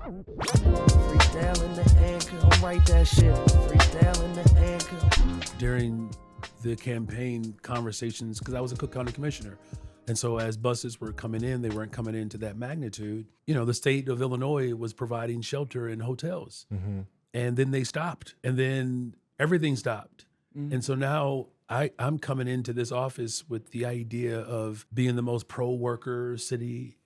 Freestyle in the anchor, don't write that shit. Freestyle in the anchor. During the campaign conversations, because I was a Cook County commissioner, and so as buses were coming in, they weren't coming in to that magnitude. You know, the state of Illinois was providing shelter in hotels. And then they stopped, and then everything stopped. And so now I'm coming into this office with the idea of being the most pro-worker city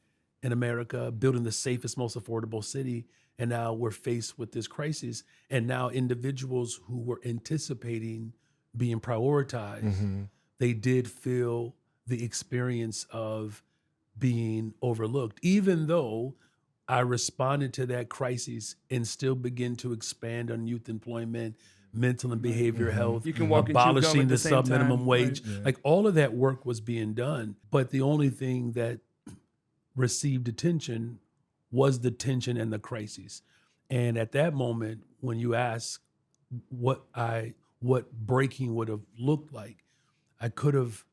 in America, building the safest, most affordable city. And now we're faced with this crisis. And now individuals who were anticipating being prioritized, they did feel the experience of being overlooked, even though I responded to that crisis and still begin to expand on youth employment, mental and behavioral health, You can walk and chew gum abolishing at the the same sub-minimum time, wage. right? Like all of that work was being done. But the only thing that received attention was the tension and the crisis. And at that moment, when you ask what breaking would have looked like, I could have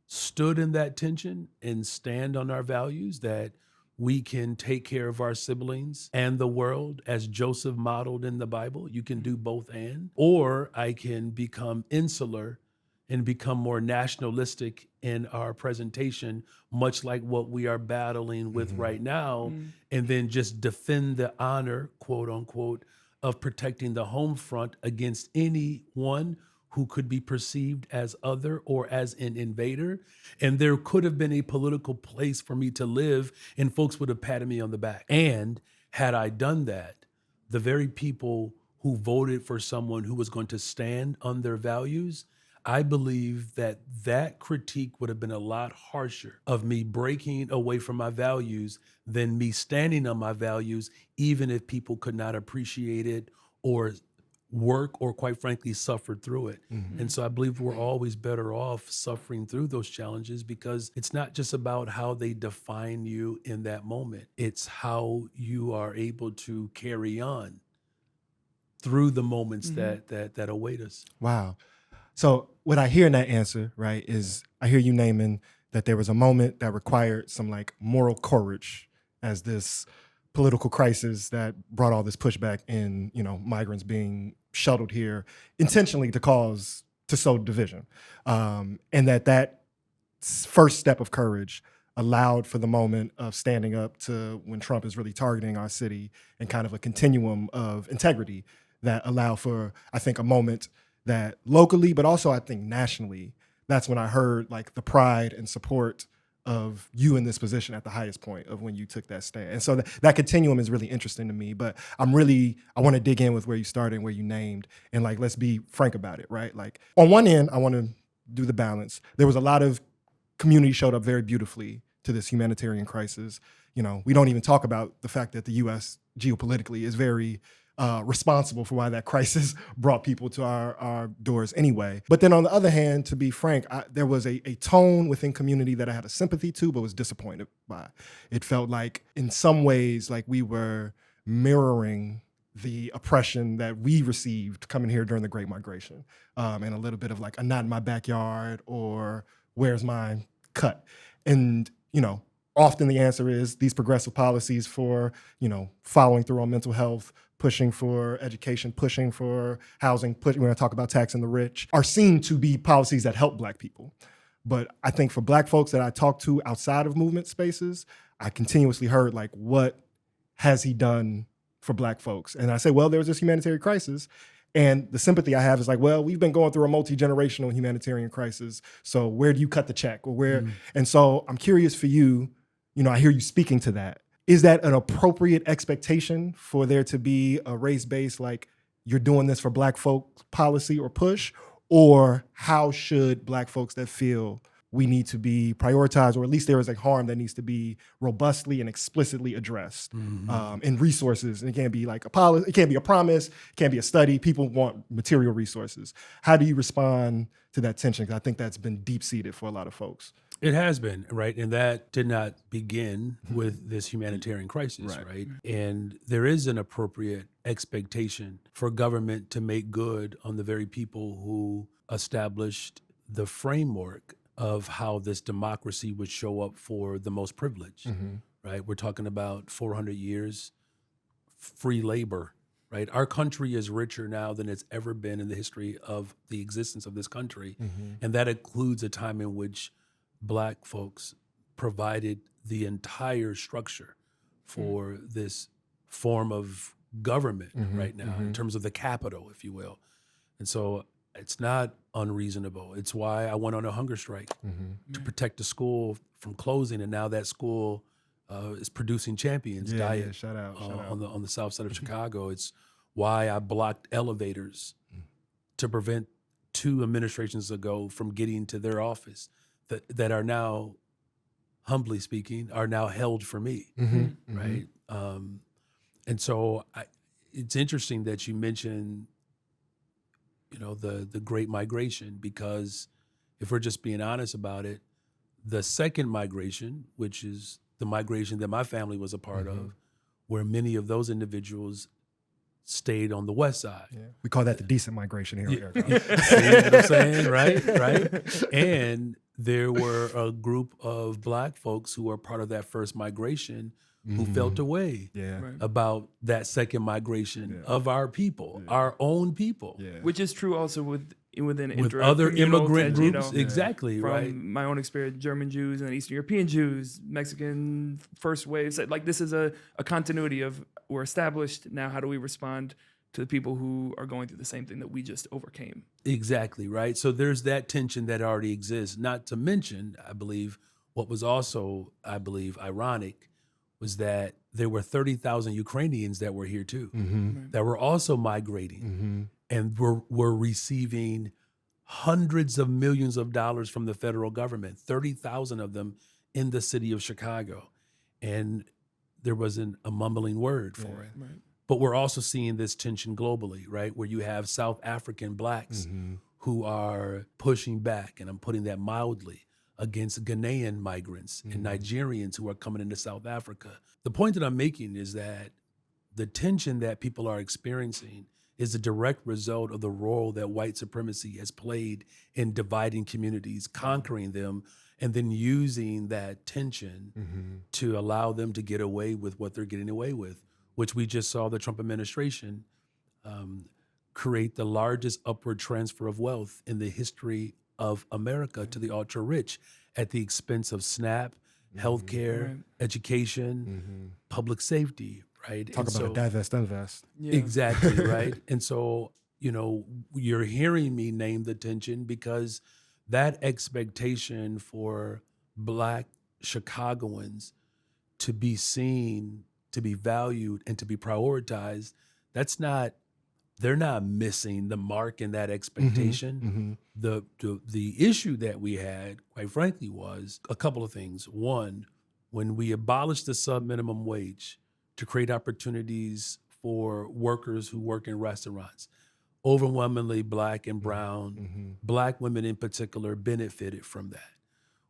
stood in that tension and stand on our values that we can take care of our siblings and the world as Joseph modeled in the Bible. You can do both and. Or I can become insular and become more nationalistic in our presentation, much like what we are battling with right now, and then just defend the honor, quote unquote, of protecting the home front against anyone who could be perceived as other or as an invader. And there could have been a political place for me to live and folks would have patted me on the back. And had I done that, the very people who voted for someone who was going to stand on their values, I believe that that critique would have been a lot harsher of me breaking away from my values than me standing on my values, even if people could not appreciate it or work or quite frankly suffer through it. And so I believe we're always better off suffering through those challenges because it's not just about how they define you in that moment. It's how you are able to carry on through the moments that await us. Wow. So what I hear in that answer, right, is I hear you naming that there was a moment that required some like moral courage as this political crisis that brought all this pushback in, you know, migrants being shuttled here intentionally to sow division. And that first step of courage allowed for the moment of standing up to when Trump is really targeting our city and kind of a continuum of integrity that allow for, I think, a moment that locally, but also I think nationally, that's when I heard like the pride and support of you in this position at the highest point of when you took that stand. And so that continuum is really interesting to me, but I want to dig in with where you started and where you named, and like, let's be frank about it, right? Like on one end, I want to do the balance. There was a lot of community showed up very beautifully to this humanitarian crisis. You know, we don't even talk about the fact that the US geopolitically is very responsible for why that crisis brought people to our doors anyway. But then on the other hand, to be frank, there was a tone within community that I had a sympathy to, but was disappointed by. It felt like in some ways, like we were mirroring the oppression that we received coming here during the Great Migration. And a little bit of like a not in my backyard or where's my cut? And, you know, often the answer is these progressive policies for, you know, following through on mental health, pushing for education, pushing for housing, when I talk about taxing the rich, are seen to be policies that help Black people. But I think for Black folks that I talk to outside of movement spaces, I continuously heard like, what has he done for Black folks? And I say, well, there was this humanitarian crisis. And the sympathy I have is like, well, we've been going through a multi-generational humanitarian crisis. So where do you cut the check? Or where? And so I'm curious for you, you know, I hear you speaking to that. Is that an appropriate expectation for there to be a race-based, like, you're doing this for Black folks policy or push? Or how should Black folks that feel we need to be prioritized, or at least there is a harm that needs to be robustly and explicitly addressed in resources? And it can't be like a policy, it can't be a promise, it can't be a study. People want material resources. How do you respond to that tension? Because I think that's been deep-seated for a lot of folks. It has been, right? And that did not begin with this humanitarian crisis, right? And there is an appropriate expectation for government to make good on the very people who established the framework of how this democracy would show up for the most privileged, right? We're talking about 400 years free labor, right? Our country is richer now than it's ever been in the history of the existence of this country. And that includes a time in which Black folks provided the entire structure for this form of government right now, in terms of the capital, if you will. And so it's not unreasonable. It's why I went on a hunger strike to protect the school from closing, and now that school is producing champions. Diet shout out. on the south side of Chicago. It's why I blocked elevators to prevent 2 administrations ago from getting to their office that are now, humbly speaking, are now held for me, right? And so it's interesting that you mentioned, the Great Migration, because if we're just being honest about it, the second migration, which is the migration that my family was a part of, where many of those individuals stayed on the west side. Yeah. We call that the decent migration here. See what I'm saying? Right. And there were a group of Black folks who were part of that first migration who felt a way about that second migration of our people, our own people. Which is true also within With other immigrant groups, exactly, from right? my own experience, German Jews and Eastern European Jews, Mexican first waves. Like this is a continuity of, we're established, now how do we respond to the people who are going through the same thing that we just overcame? Exactly, right? So there's that tension that already exists. Not to mention, I believe, what was also, ironic was that there were 30,000 Ukrainians that were here too, that were also migrating and were receiving hundreds of millions of dollars from the federal government, 30,000 of them in the city of Chicago. And there wasn't a mumbling word for it. Right. But we're also seeing this tension globally, right? Where you have South African Blacks who are pushing back, and I'm putting that mildly, against Ghanaian migrants and Nigerians who are coming into South Africa. The point that I'm making is that the tension that people are experiencing is a direct result of the role that white supremacy has played in dividing communities, conquering them, and then using that tension to allow them to get away with what they're getting away with, which we just saw the Trump administration create the largest upward transfer of wealth in the history of America to the ultra rich at the expense of SNAP, healthcare, education, public safety, right? Talk about a divest, invest. Exactly, right? And so, you're hearing me name the tension because that expectation for Black Chicagoans to be seen, to be valued, and to be prioritized, they're not missing the mark in that expectation. The issue that we had, quite frankly, was a couple of things. One, when we abolished the sub-minimum wage to create opportunities for workers who work in restaurants, overwhelmingly Black and brown, Black women in particular benefited from that.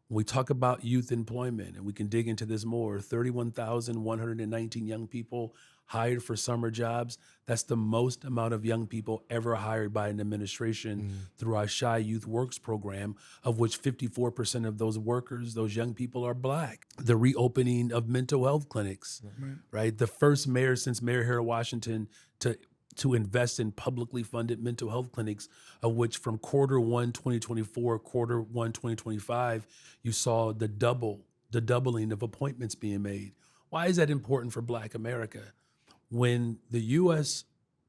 When we talk about youth employment, and we can dig into this more, 31,119 young people hired for summer jobs. That's the most amount of young people ever hired by an administration through our Shy Youth Works program, of which 54% of those workers, those young people, are Black. The reopening of mental health clinics, right? The first mayor since Mayor Harold Washington to invest in publicly funded mental health clinics, of which from Q1 2024, Q1 2025, you saw the doubling of appointments being made. Why is that important for Black America? When the U.S.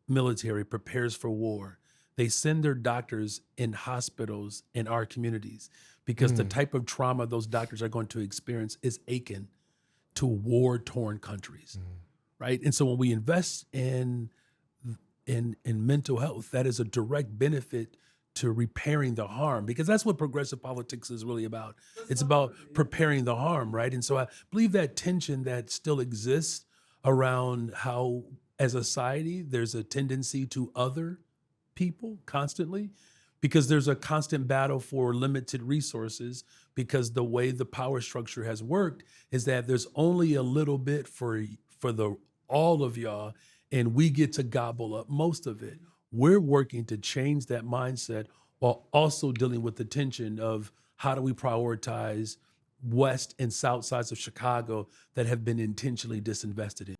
military prepares for war, they send their doctors in hospitals in our communities because the type of trauma those doctors are going to experience is akin to war-torn countries, right? And so when we invest in mental health, that is a direct benefit to repairing the harm, because that's what progressive politics is really about. It's about preparing the harm, right? And so I believe that tension that still exists around how, as a society, there's a tendency to other people constantly, because there's a constant battle for limited resources, because the way the power structure has worked is that there's only a little bit for all of y'all, and we get to gobble up most of it. We're working to change that mindset while also dealing with the tension of how do we prioritize west and south sides of Chicago that have been intentionally disinvested in.